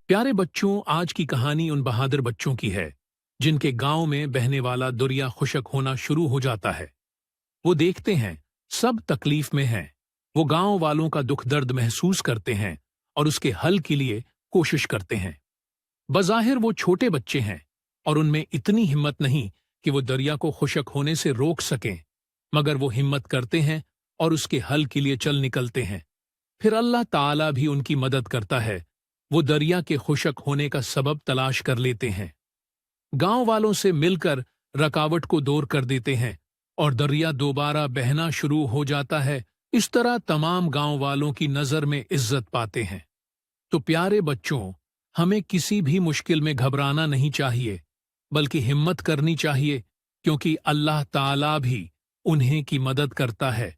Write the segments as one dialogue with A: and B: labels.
A: प्यारे बच्चों, आज की कहानी उन बहादुर बच्चों की है जिनके गांव में बहने वाला दरिया खुशक होना शुरू हो जाता है। वो देखते हैं सब तकलीफ में हैं। वो गांव वालों का दुख दर्द महसूस करते हैं और उसके हल के लिए कोशिश करते हैं। बज़ाहिर वो छोटे बच्चे हैं और उनमें इतनी हिम्मत नहीं कि वो दरिया को खुशक होने से रोक सकें, मगर वो हिम्मत करते हैं और उसके हल के लिए चल निकलते हैं। फिर अल्लाह ताला भी उनकी मदद करता है। वो दरिया के खुशक होने का सबब तलाश कर लेते हैं, गांव वालों से मिलकर रकावट को दूर कर देते हैं और दरिया दोबारा बहना शुरू हो जाता है। इस तरह तमाम गांव वालों की नजर में इज्जत पाते हैं। तो प्यारे बच्चों, हमें किसी भी मुश्किल में घबराना नहीं चाहिए, बल्कि हिम्मत करनी चाहिए, क्योंकि अल्लाह ताला भी उन्हें की मदद करता है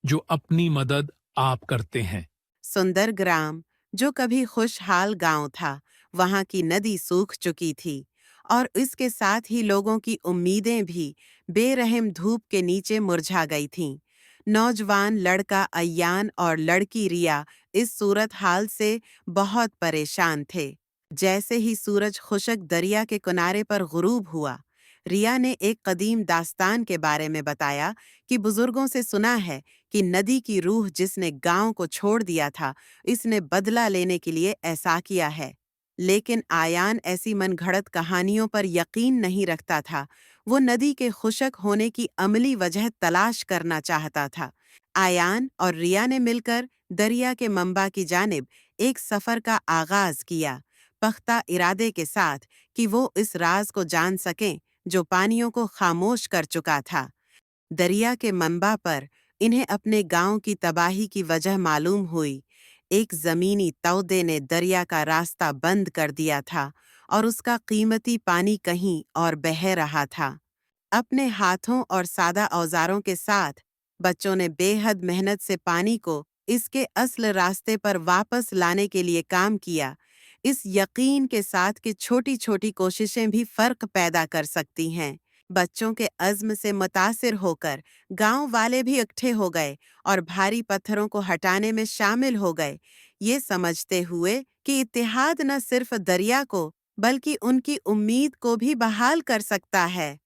A: जो अपनी मदद आप करते हैं।
B: सुंदर ग्राम, जो कभी खुशहाल गांव था, वहां की नदी सूख चुकी थी और इसके साथ ही लोगों की उम्मीदें भी बेरहम धूप के नीचे मुरझा गई थीं। नौजवान लड़का अय्यान और लड़की रिया इस सूरत हाल से बहुत परेशान थे। जैसे ही सूरज खुशक दरिया के किनारे पर गुरूब हुआ, रिया ने एक कदीम दास्तान के बारे में बताया कि बुजुर्गों से सुना है कि नदी की रूह जिसने गांव को छोड़ दिया था, इसने बदला लेने के लिए ऐसा किया है। लेकिन आयान ऐसी मनगढ़ंत कहानियों पर यकीन नहीं रखता था। वो नदी के खुशक होने की अमली वजह तलाश करना चाहता था। आयान और रिया ने मिलकर दरिया के मंबा की जानिब एक सफर का आगाज किया, पख्ता इरादे के साथ कि वो इस राज को जान सकें जो पानियों को खामोश कर चुका था। दरिया के मंबा पर इन्हें अपने गांव की तबाही की वजह मालूम हुई। एक जमीनी तौदे ने दरिया का रास्ता बंद कर दिया था और उसका कीमती पानी कहीं और बह रहा था। अपने हाथों और सादा औजारों के साथ बच्चों ने बेहद मेहनत से पानी को इसके असल रास्ते पर वापस लाने के लिए काम किया, इस यकीन के साथ कि छोटी छोटी कोशिशें भी फर्क पैदा कर सकती हैं। बच्चों के अज़्म से मुतासिर होकर गांव वाले भी इकट्ठे हो गए और भारी पत्थरों को हटाने में शामिल हो गए, ये समझते हुए कि इत्तेहाद न सिर्फ दरिया को बल्कि उनकी उम्मीद को भी बहाल कर सकता है।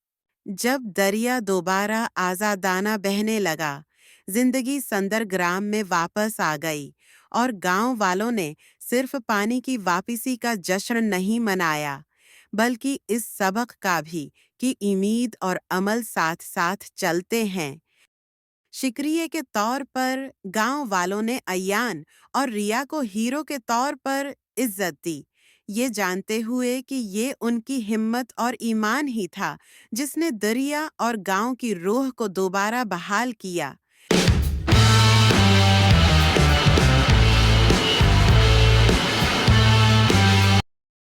B: जब दरिया दोबारा आज़ादाना बहने लगा, जिंदगी संदरग्राम में वापस आ गई और गांव वालों ने सिर्फ पानी की वापसी का जश्न नहीं मनाया, बल्कि इस सबक का भी कि उम्मीद और अमल साथ साथ चलते हैं। शुक्रिया के तौर पर गांव वालों ने अय्यान और रिया को हीरो के तौर पर इज्जत दी, ये जानते हुए कि ये उनकी हिम्मत और ईमान ही था जिसने दरिया और गांव की रूह को दोबारा बहाल किया।